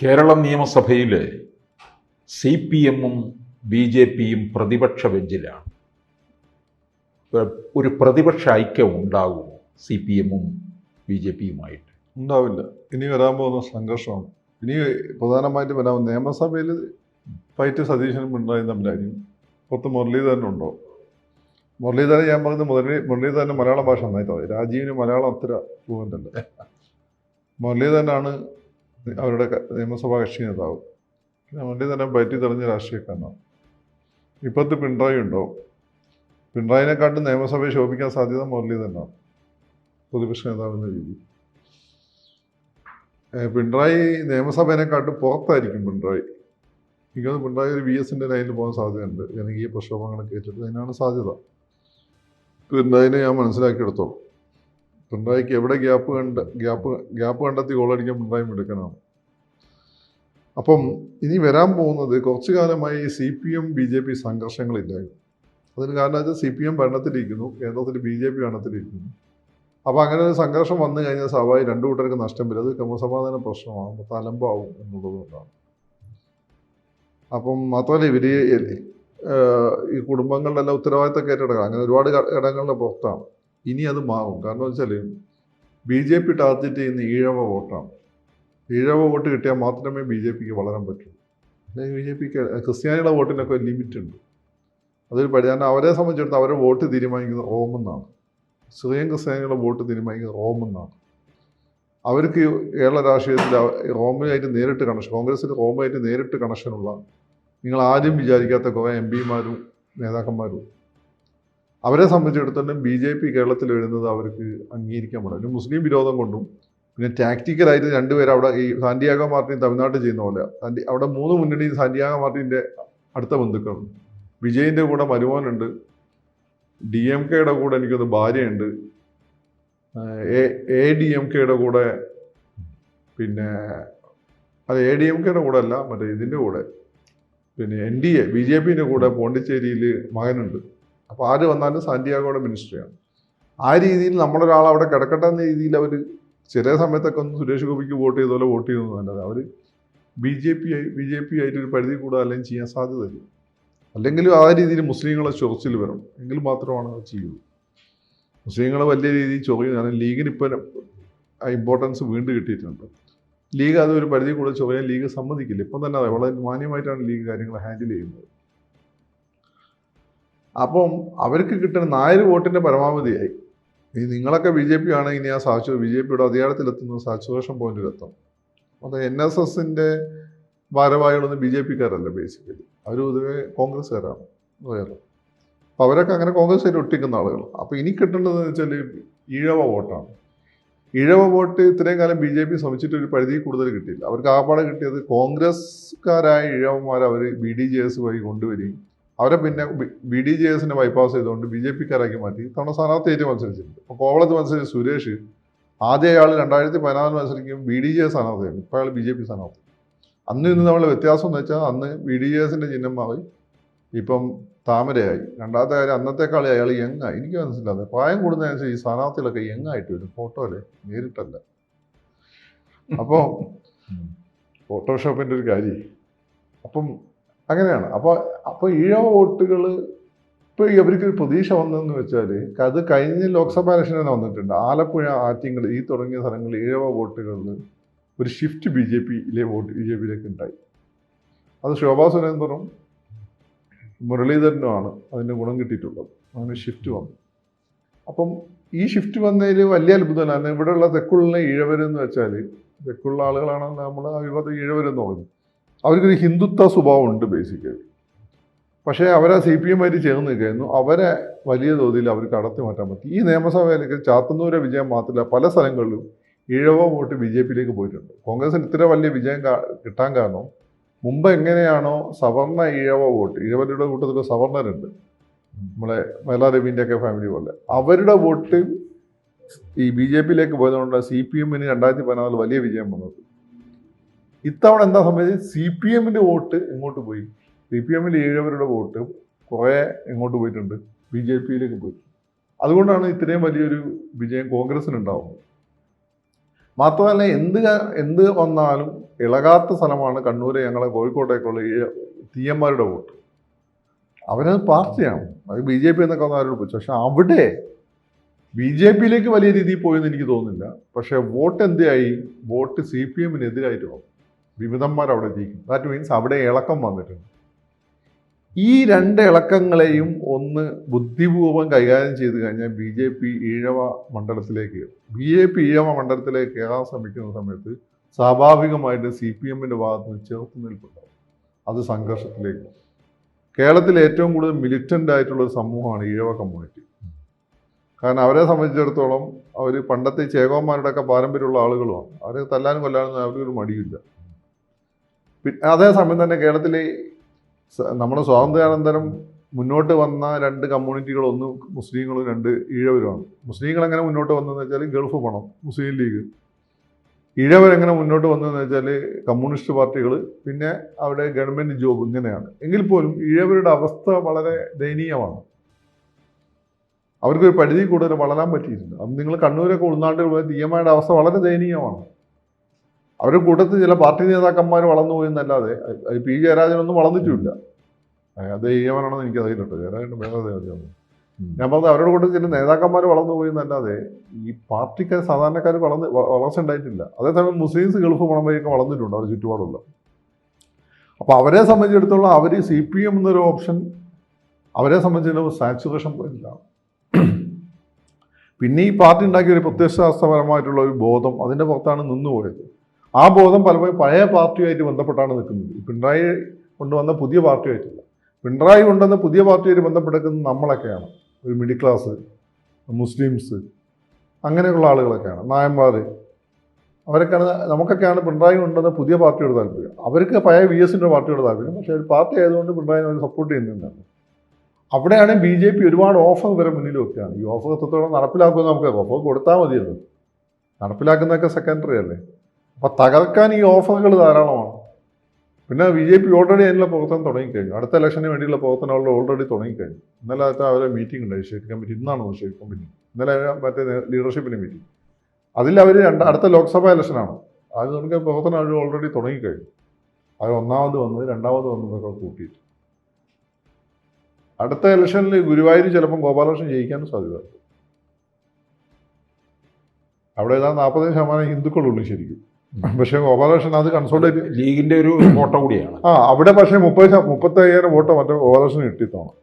കേരള നിയമസഭയിൽ CPM-ഉം BJP-യും പ്രതിപക്ഷ ബെഞ്ചിലാണ്. ഒരു പ്രതിപക്ഷ ഐക്യം ഉണ്ടാകുമോ CPM-ഉം BJP-യുമായിട്ട്? ഉണ്ടാവില്ല. ഇനി വരാൻ പോകുന്ന സംഘർഷമാണ്. ഇനി പ്രധാനമായിട്ട് വരാൻ നിയമസഭയിൽ ഫൈറ്റ് സതീശനും പിണറായി തമ്മിലായിരിക്കും. പുറത്ത് മുരളീധരനുണ്ടോ? മുരളീധരൻ ഞാൻ പറഞ്ഞത് മുരളീധരന് മലയാള ഭാഷ നന്നായിട്ട് അറിയാം. രാജീവിന് മലയാളം അത്ര ഫ്ലുവൻ്റ് അല്ല. മുരളീധരനാണ് അവരുടെ നിയമസഭാ കക്ഷി നേതാവ്. മുരളീധരൻ പറ്റി തെളിഞ്ഞ രാഷ്ട്രീയക്കാരനാണ്. ഇപ്പോഴത്തെ പിണറായി ഉണ്ടോ? പിണറായിനെക്കാട്ടും നിയമസഭയെ ശോഭിക്കാൻ സാധ്യത മുരളീധരനാണ് പ്രതിപക്ഷ നേതാവെന്ന രീതി. പിണറായി നിയമസഭേനെക്കാട്ടും പുറത്തായിരിക്കും പിണറായി. എനിക്കത് പിണറായി ഒരു VS-ൻ്റെ ലൈനിൽ പോകാൻ സാധ്യതയുണ്ട്. ജനകീയ പ്രക്ഷോഭങ്ങളൊക്കെ ഏറ്റെടുത്ത് അതിനാണ് സാധ്യത. പിണറായിനെ ഞാൻ മനസ്സിലാക്കിയെടുത്തോളൂ. പിണറായിക്ക് എവിടെ ഗ്യാപ്പ് കണ്ടെത്തി ഗോളടിക്കാൻ പിണറായി മിടുക്കനാണ്. അപ്പം ഇനി വരാൻ പോകുന്നത് കുറച്ചു കാലമായി CPM BJP സംഘർഷങ്ങളില്ലായിരുന്നു. അതിന് കാരണം വെച്ചാൽ CPM ഭരണത്തിലിരിക്കുന്നു, കേന്ദ്രത്തിൽ BJP ഭരണത്തിലിരിക്കുന്നു. അപ്പോൾ അങ്ങനെ ഒരു സംഘർഷം വന്നു കഴിഞ്ഞാൽ സ്വാഭാവികം രണ്ടു കൂട്ടർക്ക് നഷ്ടം വരും. അത് ക്രമസമാധാന പ്രശ്നമാകും, തലമ്പാവും എന്നുള്ളത് കൊണ്ടാണ്. അപ്പം മാത്രമല്ല ഇവർ ഈ കുടുംബങ്ങളിലെല്ലാം ഉത്തരവാദിത്തമൊക്കെ ഏറ്റെടുക്കാം. അങ്ങനെ ഒരുപാട് ഇടങ്ങളുടെ പുറത്താണ്. ഇനി അത് മാറും. കാരണം വെച്ചാൽ BJP ടാർഗറ്റ് ചെയ്യുന്ന ഈഴവ വോട്ടാണ്. ഈഴവ വോട്ട് കിട്ടിയാൽ മാത്രമേ BJPക്ക് വളരാൻ പറ്റൂ. അല്ലെങ്കിൽ BJPക്ക് ക്രിസ്ത്യാനികളുടെ വോട്ടിനൊക്കെ ഒരു ലിമിറ്റ് ഉണ്ട്. അതൊരു കാരണം അവരെ സംബന്ധിച്ചിടത്തോളം അവരുടെ വോട്ട് തീരുമാനിക്കുന്നത് റോമെന്നാണ്. സിറിയൻ ക്രിസ്ത്യാനികളുടെ വോട്ട് തീരുമാനിക്കുന്നത് റോമെന്നാണ്. അവർക്ക് കേരള രാഷ്ട്രീയത്തിൽ റോമുമായിട്ട് നേരിട്ട് കണക്ഷൻ, കോൺഗ്രസിന് റോമുമായിട്ട് നേരിട്ട് കണക്ഷനുള്ള നിങ്ങൾ ആദ്യം വിചാരിക്കാത്ത കുറേ MP-മാരും നേതാക്കന്മാരും. അവരെ സംബന്ധിച്ചിടത്തോളം BJP കേരളത്തിൽ വരുന്നത് അവർക്ക് അംഗീകരിക്കാൻ പറ്റില്ല. ഒരു മുസ്ലിം വിരോധം കൊണ്ടും പിന്നെ ടാക്റ്റിക്കലായിട്ട് രണ്ടുപേരും അവിടെ ഈ സാന്റിയാഗോ മാർട്ടിൻ തമിഴ്നാട്ടിൽ ചെയ്യുന്ന പോലെ അവിടെ മൂന്ന് മുന്നണി സാന്റിയാഗോ മാർട്ടിൻ്റെ അടുത്ത ബന്ധുക്കളുണ്ട്. വിജയിൻ്റെ കൂടെ മരുമോനുണ്ട്, DMKയുടെ കൂടെ എനിക്കൊന്ന് ഭാര്യയുണ്ട്, ADMKയുടെ കൂടെ പിന്നെ അത് ADMKയുടെ കൂടെ അല്ല മറ്റേ ഇതിൻ്റെ കൂടെ പിന്നെ NDA BJPൻ്റെ കൂടെ പോണ്ടിച്ചേരിയിൽ മകനുണ്ട്. അപ്പോൾ ആര് വന്നാലും സാന്റിയാഗോയുടെ മിനിസ്ട്രിയാണ്. ആ രീതിയിൽ നമ്മളൊരാൾ അവിടെ കിടക്കട്ടെ എന്ന രീതിയിൽ അവർ ചില സമയത്തൊക്കെ ഒന്ന് സുരേഷ് ഗോപിക്ക് വോട്ട് ചെയ്തപോലെ വോട്ട് ചെയ്യുന്നത് നല്ലത്. അവർ BJP ആയിട്ടൊരു പരിധി കൂടെ അല്ലെങ്കിൽ ചെയ്യാൻ സാധ്യതയില്ല. അല്ലെങ്കിൽ ആ രീതിയിൽ മുസ്ലിങ്ങളെ ചൊറിച്ചിൽ വരണം, എങ്കിൽ മാത്രമാണ് അത് ചെയ്യുള്ളൂ. മുസ്ലിങ്ങൾ വലിയ രീതിയിൽ ചൊറിയും. കാരണം ലീഗിന് ഇപ്പം ആ ഇമ്പോർട്ടൻസ് വീണ്ടും കിട്ടിയിട്ടുണ്ട്. ലീഗ് അതൊരു പരിധി കൂടെ ചൊറിയാൻ ലീഗ് സമ്മതിക്കില്ല. ഇപ്പം തന്നെ വളരെ മാന്യമായിട്ടാണ് ലീഗ് കാര്യങ്ങൾ ഹാൻഡിൽ ചെയ്യുന്നത്. അപ്പം അവർക്ക് കിട്ടുന്ന 4 വോട്ടിൻ്റെ പരമാവധിയായി. ഈ നിങ്ങളൊക്കെ BJP ആണെങ്കിൽ ഇനി ആ BJPയുടെ അധികാരത്തിലെത്തുന്നത് സാച്ചുറേഷൻ പോയിന്റിലെത്തും. അത് NSSൻ്റെ ഭാരവാഹികളൊന്നും BJPക്കാരല്ല. ബേസിക്കലി അവർ പൊതുവെ കോൺഗ്രസ്സുകാരാണ് വേറെ. അപ്പോൾ അവരൊക്കെ അങ്ങനെ കോൺഗ്രസ്സായിട്ട് ഒട്ടിക്കുന്ന ആളുകൾ. അപ്പോൾ ഇനി കിട്ടേണ്ടതെന്ന് വെച്ചാൽ ഈഴവ വോട്ടാണ്. ഈഴവ വോട്ട് ഇത്രയും കാലം BJP ശ്രമിച്ചിട്ട് ഒരു പരിധി കൂടുതൽ കിട്ടിയില്ല. അവർക്ക് ആപ്പാടെ കിട്ടിയത് കോൺഗ്രസ്സുകാരായ ഈഴവന്മാരെ അവർ BDJS വഴി കൊണ്ടുവരികയും അവരെ പിന്നെ BDJSനെ ബൈപ്പാസ് ചെയ്തുകൊണ്ട് BJPക്കാരാക്കി മാറ്റി തവണ സ്ഥാനാർത്ഥിയായിട്ട് മത്സരിച്ചിട്ടുണ്ട്. അപ്പോൾ കോവളത്ത് മത്സരിച്ച സുരേഷ് ആദ്യ അയാൾ 2014 മത്സരിക്കും BDJS സ്ഥാനാർത്ഥിയായിരുന്നു. ഇപ്പോൾ അയാൾ BJP സ്ഥാനാർത്ഥി. അന്ന് ഇന്ന് നമ്മൾ വ്യത്യാസം എന്ന് വെച്ചാൽ അന്ന് BDJSൻ്റെ ചിഹ്നം മാറി ഇപ്പം താമരയായി. രണ്ടാമത്തെ കാര്യം അന്നത്തെക്കാളി അയാൾ യങ്ങായി. എനിക്ക് മനസ്സിലാതെ പ്രായം കൂടുന്നതനുസരിച്ച് ഈ സ്ഥാനാർത്ഥികളൊക്കെ യങ്ങായിട്ട് വരും. ഫോട്ടോയില് നേരിട്ടല്ല. അപ്പോൾ ഫോട്ടോഷോപ്പിൻ്റെ ഒരു കാര്യം. അപ്പം അങ്ങനെയാണ്. അപ്പോൾ ഈഴവ വോട്ടുകൾ ഇപ്പോൾ അവർക്കൊരു പ്രതീക്ഷ വന്നതെന്ന് വെച്ചാൽ അത് കഴിഞ്ഞ ലോക്സഭാ ഇലക്ഷൻ തന്നെ വന്നിട്ടുണ്ട്. ആലപ്പുഴ, ആറ്റിങ്ങൽ ഈ തുടങ്ങിയ സ്ഥലങ്ങളിൽ ഈഴവ വോട്ടുകളിൽ ഒരു ഷിഫ്റ്റ് BJPയിലേക്ക് ഉണ്ടായി. അത് ശോഭാ സുരേന്ദ്രനും മുരളീധരനുമാണ് അതിൻ്റെ ഗുണം കിട്ടിയിട്ടുള്ളത്. അങ്ങനെ ഷിഫ്റ്റ് വന്നു. അപ്പം ഈ ഷിഫ്റ്റ് വന്നതിൽ വലിയ അത്ഭുതമല്ല. കാരണം ഇവിടെയുള്ള തെക്കുള്ള ഈഴവരെന്ന് വെച്ചാൽ തെക്കുള്ള ആളുകളാണ് നമ്മൾ വിവാദ ഈഴവരെന്ന് പറയുന്നത്. അവർക്കൊരു ഹിന്ദുത്വ സ്വഭാവം ഉണ്ട് ബേസിക്കലി. പക്ഷേ അവരെ CPM-ആയിട്ട് ചേർന്ന് നിൽക്കുന്നു. അവരെ വലിയ തോതിൽ അവർക്ക് അടർത്തി മാറ്റാൻ പറ്റി. ഈ നിയമസഭയിലേക്ക് ചാത്തന്നൂരെ വിജയം മാത്രമല്ല പല സ്ഥലങ്ങളിലും ഈഴവ വോട്ട് BJPയിലേക്ക് പോയിട്ടുണ്ട്. കോൺഗ്രസിന് ഇത്ര വലിയ വിജയം കിട്ടാൻ കാരണം മുമ്പ് എങ്ങനെയാണോ സവർണ ഈഴവ വോട്ട്, ഈഴവരുടെ കൂട്ടത്തിൽ സവർണരുണ്ട്, നമ്മളെ മൈലാരവിൻ്റെയൊക്കെ ഫാമിലി പോലെ, അവരുടെ വോട്ട് ഈ BJPയിലേക്ക് പോയതുകൊണ്ട് CPM-ന് 2014 വലിയ വിജയം വന്നത്. ഇത്തവണ എന്താ സംബന്ധിച്ച് CPM-ൻ്റെ വോട്ട് എങ്ങോട്ട് പോയി? CPM-ൽ ഈഴവരുടെ വോട്ട് കുറേ എങ്ങോട്ട് പോയിട്ടുണ്ട്? BJPയിലേക്ക് പോയി. അതുകൊണ്ടാണ് ഇത്രയും വലിയൊരു വിജയം കോൺഗ്രസിനുണ്ടാവുന്നത്. മാത്രമല്ല എന്ത് വന്നാലും ഇളകാത്ത സ്ഥലമാണ് കണ്ണൂര്, ഞങ്ങളെ കോഴിക്കോട്ടേക്കുള്ള തീയന്മാരുടെ വോട്ട്. അവരത് പാർട്ടിയാണ്, അത് BJP എന്നൊക്കെ വന്ന് അവരോട് പോയി. പക്ഷെ അവിടെ BJPയിലേക്ക് വലിയ രീതിയിൽ പോയെന്ന് എനിക്ക് തോന്നുന്നില്ല. പക്ഷെ വോട്ട് എന്തായി? വോട്ട് CPMനെതിരായിട്ട് വന്നു. വിമതന്മാർ അവിടെ ജയിക്കും. ദാറ്റ് മീൻസ് അവിടെ ഇളക്കം വന്നിട്ടുണ്ട്. ഈ രണ്ട് ഇളക്കങ്ങളെയും ഒന്ന് ബുദ്ധിപൂർവ്വം കൈകാര്യം ചെയ്ത് കഴിഞ്ഞാൽ BJP ഈഴവ മണ്ഡലത്തിലേക്ക് കയറാൻ ശ്രമിക്കുന്ന സമയത്ത് സ്വാഭാവികമായിട്ട് CPMന്റെ ഭാഗത്ത് നിന്ന് ചെറുത്തുനിൽപ്പുണ്ടാവും. അത് സംഘർഷത്തിലേക്ക് പോകും. കേരളത്തിൽ ഏറ്റവും കൂടുതൽ മിലിറ്റൻ്റ് ആയിട്ടുള്ള ഒരു സമൂഹമാണ് ഈഴവ കമ്മ്യൂണിറ്റി. കാരണം അവരെ സംബന്ധിച്ചിടത്തോളം അവർ പണ്ടത്തെ ചേകോന്മാരുടെയൊക്കെ പാരമ്പര്യമുള്ള ആളുകളുമാണ്. അവരെ തല്ലാനും കൊല്ലാനും അവർക്കൊരു മടിയില്ല. അതേസമയം തന്നെ കേരളത്തിലെ നമ്മുടെ സ്വാതന്ത്ര്യാനന്തരം മുന്നോട്ട് വന്ന രണ്ട് കമ്മ്യൂണിറ്റികൾ, ഒന്ന് മുസ്ലിങ്ങളും രണ്ട് ഈഴവരുമാണ്. മുസ്ലിങ്ങൾ എങ്ങനെ മുന്നോട്ട് വന്നതെന്ന് വെച്ചാൽ ഗൾഫ് പണം, മുസ്ലിം ലീഗ്. ഈഴവരെങ്ങനെ മുന്നോട്ട് വന്നതെന്ന് വെച്ചാൽ കമ്മ്യൂണിസ്റ്റ് പാർട്ടികൾ, പിന്നെ അവിടെ ഗവൺമെൻറ് ജോബ്, ഇങ്ങനെയാണ്. എങ്കിൽ പോലും ഈഴവരുടെ അവസ്ഥ വളരെ ദയനീയമാണ്. അവർക്കൊരു പരിധി കൂടുതൽ വളരാൻ പറ്റിയിട്ടുണ്ട്. അത് നിങ്ങൾ കണ്ണൂരൊക്കെ ഉൾനാട്ടിൽ പോയ തീയമ്മയുടെ അവസ്ഥ വളരെ ദയനീയമാണ്. അവരുടെ കൂട്ടത്തിൽ ചില പാർട്ടി നേതാക്കന്മാർ വളർന്നു പോയെന്നല്ലാതെ P ജയരാജനൊന്നും വളർന്നിട്ടുമില്ല. അത് ഈയവനാണെന്ന് എനിക്കറിയില്ല കേട്ടോ, ജയരാജൻ്റെ വേറെ. ഞാൻ പറഞ്ഞത് അവരുടെ കൂട്ടത്തിൽ ചില നേതാക്കന്മാർ വളർന്നു പോയെന്നല്ലാതെ ഈ പാർട്ടിക്കാർ സാധാരണക്കാർ വളർച്ച ഉണ്ടായിട്ടില്ല. അതേസമയം മുസ്ലിംസ് ഗൾഫ് പണം വഴിയൊക്കെ വളർന്നിട്ടുണ്ട് അവർ ചുറ്റുപാടുള്ള. അപ്പോൾ അവരെ സംബന്ധിച്ചിടത്തോളം അവർ CPM എന്നൊരു ഓപ്ഷൻ അവരെ സംബന്ധിച്ചിടത്തോളം സാച്ചുറേഷൻ പോയിന്റിലാണ്. പിന്നെ ഈ പാർട്ടി ഉണ്ടാക്കിയ ഒരു പ്രത്യയശാസ്ത്രപരമായിട്ടുള്ള ഒരു ബോധം അതിൻ്റെ പുറത്താണ് നിന്നുപോയത്. ആ ബോധം പലപ്പോഴും പഴയ പാർട്ടിയുമായിട്ട് ബന്ധപ്പെട്ടാണ് നിൽക്കുന്നത്. പിണറായി കൊണ്ടുവന്ന പുതിയ പാർട്ടിയായിട്ടില്ല. പിണറായി കൊണ്ടുവന്ന പുതിയ പാർട്ടിയായിട്ട് ബന്ധപ്പെടുന്നത് നമ്മളൊക്കെയാണ്. ഒരു മിഡിൽ ക്ലാസ്, മുസ്ലിംസ്, അങ്ങനെയുള്ള ആളുകളൊക്കെയാണ്, നായന്മാർ. അവരൊക്കെയാണ്, നമുക്കൊക്കെയാണ് പിണറായി കൊണ്ടുവന്ന പുതിയ പാർട്ടിയോട് താല്പര്യം. അവർക്ക് പഴയ VSന്റെ പാർട്ടിയോട് താല്പര്യം. പക്ഷേ ഒരു പാർട്ടി ആയതുകൊണ്ട് പിണറായി അവർ സപ്പോർട്ട് ചെയ്യുന്നതാണ്. അവിടെയാണ് BJP ഒരുപാട് ഓഫർ വരെ മുന്നിൽ വെക്കുകയാണ്. ഈ ഓഫർ എത്രത്തോളം നടപ്പിലാക്കുമെന്ന് നമുക്ക് ഓഫർ കൊടുത്താൽ മതിയല്ലോ. നടപ്പിലാക്കുന്നതൊക്കെ സെക്കൻഡറി അല്ലേ. അപ്പം തകർക്കാൻ ഈ ഓഫറുകൾ ധാരാളമാണ്. പിന്നെ BJP ഓൾറെഡി അതിനുള്ള പ്രവർത്തനം തുടങ്ങിക്കഴിഞ്ഞു. അടുത്ത ഇലക്ഷന് വേണ്ടിയുള്ള പ്രവർത്തനം അവരുടെ ഓൾറെഡി തുടങ്ങിക്കഴിഞ്ഞു. ഇന്നലെ അവരെ മീറ്റിംഗ് ഉണ്ടായി, സ്റ്റേറ്റ് കമ്മിറ്റി. ഇന്നാണ് സ്റ്റേറ്റ് കമ്മിറ്റി. ഇന്നലെ മറ്റേ ലീഡർഷിപ്പിൻ്റെ മീറ്റിംഗ്. അതിൽ അവർ അടുത്ത ലോക്സഭാ ഇലക്ഷനാണ്. അത് നമുക്ക് പ്രവർത്തനം അവർ ഓൾറെഡി തുടങ്ങിക്കഴിഞ്ഞു. അത് ഒന്നാമത് വന്നത്, രണ്ടാമത് വന്നതൊക്കെ കൂട്ടിയിട്ട് അടുത്ത ഇലക്ഷനിൽ ഗുരുവായൂർ ചിലപ്പം ഗോപാലകൃഷ്ണൻ ജയിക്കാനും സാധ്യത. അവിടെ ഏതാണ്ട് 40% ഹിന്ദുക്കളുള്ളൂ ശരിക്കും. പക്ഷേ ഗോപാലകൃഷ്ണൻ അത് കൺസോൾട്ടേറ്റ് ലീഗിന്റെ ഒരു വോട്ട കൂടിയാണ്. അവിടെ പക്ഷേ 35,000 വോട്ടോ മറ്റേ ഗോപാലകൃഷ്ണൻ കിട്ടിത്തണം.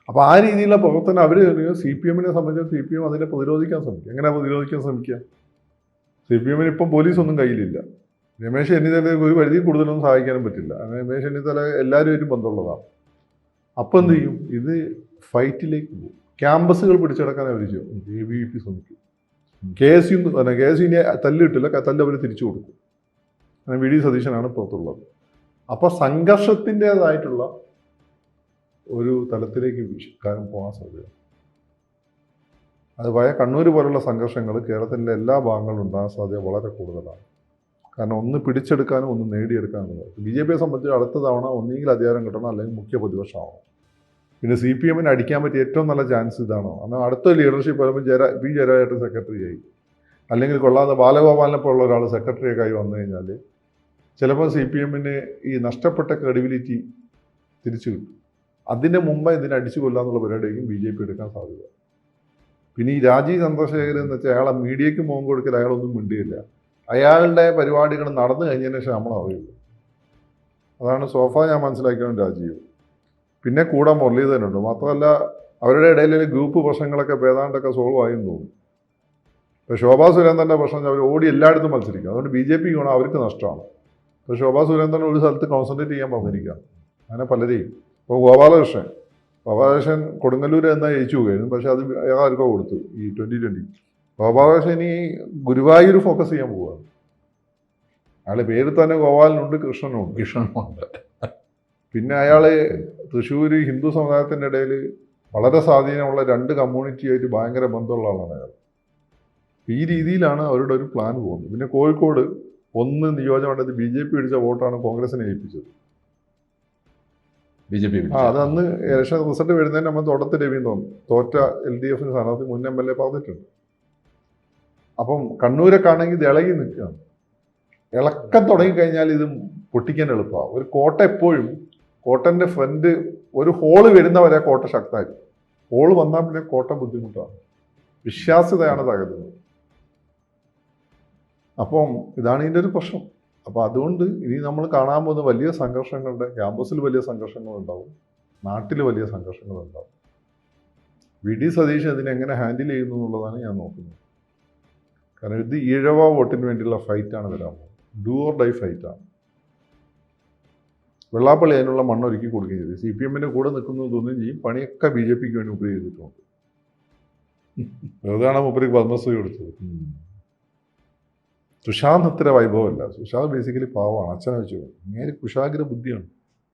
അപ്പോൾ ആ രീതിയിലുള്ള പ്രവർത്തനം അവർ CPMനെ സംബന്ധിച്ച് CPM അതിനെ പ്രതിരോധിക്കാൻ ശ്രമിക്കും. എങ്ങനെയാണ് പ്രതിരോധിക്കാൻ ശ്രമിക്കുക? CPMന് ഇപ്പം പോലീസൊന്നും കയ്യിലില്ല. രമേശ് ചെന്നിത്തല ഒരു പരിധി കൂടുതലൊന്നും സഹായിക്കാനും പറ്റില്ല. അങ്ങനെ രമേശ് ചെന്നിത്തല എല്ലാവരുമായിട്ടും ബന്ധമുള്ളതാണ്. അപ്പം എന്ത് ചെയ്യും? ഇത് ഫൈറ്റിലേക്ക് പോകും. ക്യാമ്പസുകൾ പിടിച്ചെടുക്കാൻ അവർ ചെയ്യും. ABVP ശ്രമിക്കും. KSU ഇനി തല്ല് കിട്ടില്ല, തല്ല് അവർ തിരിച്ചു കൊടുക്കും. അങ്ങനെ VD സതീശനാണ് പുറത്തുള്ളത്. അപ്പോൾ സംഘർഷത്തിൻ്റെതായിട്ടുള്ള ഒരു തലത്തിലേക്ക് കാര്യം പോകാൻ സാധ്യത. അത് കണ്ണൂർ പോലുള്ള സംഘർഷങ്ങൾ കേരളത്തിൻ്റെ എല്ലാ ഭാഗങ്ങളിലും ഉണ്ടാകാൻ സാധ്യത വളരെ കൂടുതലാണ്. കാരണം ഒന്ന് പിടിച്ചെടുക്കാനും ഒന്ന് നേടിയെടുക്കാനും. BJPയെ സംബന്ധിച്ച് അടുത്ത തവണ ഒന്നുകിൽ അധികാരം കിട്ടണം, അല്ലെങ്കിൽ മുഖ്യ പ്രതിപക്ഷമാവണം. പിന്നെ CPMന് അടിക്കാൻ പറ്റിയ ഏറ്റവും നല്ല ചാൻസ് ഇതാണ്. എന്നാൽ അടുത്ത ലീഡർഷിപ്പ് വരുമ്പോൾ P ജയരാജൻ സെക്രട്ടറി ആയി, അല്ലെങ്കിൽ കൊള്ളാതെ ബാലഗോപാലിനെ പോലുള്ള ഒരാൾ സെക്രട്ടറിയൊക്കെ ആയി വന്നു കഴിഞ്ഞാൽ ചിലപ്പോൾ CPMന് ഈ നഷ്ടപ്പെട്ട ക്രെഡിബിലിറ്റി തിരിച്ചു കിട്ടും. അതിൻ്റെ മുമ്പ് ഇതിനെ അടിച്ചു കൊല്ലാന്നുള്ള പരിപാടിയായിരിക്കും BJP എടുക്കാൻ സാധ്യത. പിന്നെ ഈ രാജീവ് ചന്ദ്രശേഖരൻ എന്ന് വെച്ചാൽ അയാളെ മീഡിയയ്ക്ക് മുഖം കൊടുക്കൽ അയാളൊന്നും മിണ്ടിയില്ല. അയാളുടെ പരിപാടികൾ നടന്നു കഴിഞ്ഞതിന് ശേഷം നമ്മൾ അറിയുള്ളൂ. അതാണ് സോഫ ഞാൻ മനസ്സിലാക്കിയാണ് രാജീവ്. പിന്നെ കൂടെ മുരളീധരനുണ്ട്. മാത്രമല്ല അവരുടെ ഇടയിലെ ഗ്രൂപ്പ് പ്രശ്നങ്ങളൊക്കെ ഏതാണ്ടൊക്കെ സോൾവ് ആയെന്ന് തോന്നുന്നു. ഇപ്പോൾ ശോഭാ സുരേന്ദ്രൻ്റെ പ്രശ്നം അവർ ഓടി എല്ലായിടത്തും മത്സരിക്കും. അതുകൊണ്ട് BJP ഗുണം അവർക്ക് നഷ്ടമാണ്. ഇപ്പോൾ ശോഭാ സുരേന്ദ്രൻ ഒരു സ്ഥലത്ത് കോൺസെൻട്രേറ്റ് ചെയ്യാൻ പറഞ്ഞിരിക്കുക. അങ്ങനെ പലരെയും. ഇപ്പോൾ ഗോപാലകൃഷ്ണൻ കൊടുങ്ങല്ലൂർ എന്നാൽ ജയിച്ചു പോകുകയായിരുന്നു. പക്ഷേ അത് ആർക്കോ കൊടുത്തു ഈ 2020. ഗോപാലകൃഷ്ണൻ ഇനി ഗുരുവായൂർ ഫോക്കസ് ചെയ്യാൻ പോവുകയാണ്. അയാളുടെ പേര് തന്നെ ഗോപാലനുണ്ട്, കൃഷ്ണനുണ്ട്. പിന്നെ അയാൾ തൃശ്ശൂർ ഹിന്ദു സമുദായത്തിൻ്റെ ഇടയിൽ വളരെ സ്വാധീനമുള്ള രണ്ട് കമ്മ്യൂണിറ്റിയായിട്ട് ഭയങ്കര ബന്ധമുള്ള ആളാണ് അയാൾ. ഈ രീതിയിലാണ് അവരുടെ ഒരു പ്ലാൻ പോകുന്നത്. പിന്നെ കോഴിക്കോട് 1 നിയോജകമണ്ഡലത്തിൽ BJP പിടിച്ച വോട്ടാണ് കോൺഗ്രസിനെ ഏൽപ്പിച്ചത്. അത് അന്ന് ഇലക്ഷൻ റിസൾട്ട് വരുന്നതിന് നമ്മൾ തോട്ടത്തിൽ രവീന്ദ്രൻ തോന്നുന്നു തോറ്റ LDF സ്ഥാനാർത്ഥി മുൻ MLA പറഞ്ഞിട്ടുണ്ട്. അപ്പം കണ്ണൂരൊക്കെ ആണെങ്കിൽ ഇത് ഇളകി നിൽക്കുകയാണ്. ഇളക്കം തുടങ്ങിക്കഴിഞ്ഞാൽ ഇത് പൊട്ടിക്കാൻ എളുപ്പമാണ്. ഒരു കോട്ട എപ്പോഴും കോട്ടൻ്റെ ഫ്രണ്ട് ഒരു ഹോള് വരുന്നവരെ കോട്ട ശക്തമായിരിക്കും. ഹോള് വന്നാൽ പിന്നെ കോട്ട ബുദ്ധിമുട്ടാണ്. വിശ്വാസ്യതയാണ് തകരുന്നത്. അപ്പം ഇതാണ് ഇതിൻ്റെ ഒരു പ്രശ്നം. അപ്പോൾ അതുകൊണ്ട് ഇനി നമ്മൾ കാണാൻ പോകുന്ന വലിയ സംഘർഷങ്ങളുടെ, ക്യാമ്പസിൽ വലിയ സംഘർഷങ്ങളുണ്ടാവും, നാട്ടിൽ വലിയ സംഘർഷങ്ങളുണ്ടാവും. വി ഡി സതീശൻ ഇതിനെങ്ങനെ ഹാൻഡിൽ ചെയ്യുന്നു എന്നുള്ളതാണ് ഞാൻ നോക്കുന്നത്. കാരണം ഇത് ഈഴവ വോട്ടിന് വേണ്ടിയുള്ള ഫൈറ്റാണ് വരാൻ പോകുന്നത്. ഡു ഓർ ഡൈ ഫൈറ്റാണ്. വെള്ളാപ്പള്ളി അതിനുള്ള മണ്ണൊരുക്കി കൊടുക്കുകയും ചെയ്തു. CPM-ൻ്റെ കൂടെ നിൽക്കുന്നത് തോന്നുകയും ചെയ്യും. പണിയൊക്കെ BJP-ക്ക് വേണ്ടി ഉപരി ചെയ്തിട്ടുണ്ട്. വെറുതാണ് മൂപ്പർക്ക് പത്മശ്രീ കൊടുത്തത്. സുശാന്ത് അത്ര വൈഭവമല്ല. സുശാന്ത് ബേസിക്കലി പാവമാണ്. അച്ഛനെ വെച്ചു ഇങ്ങനെ കുശാഗ്ര ബുദ്ധിയാണ്.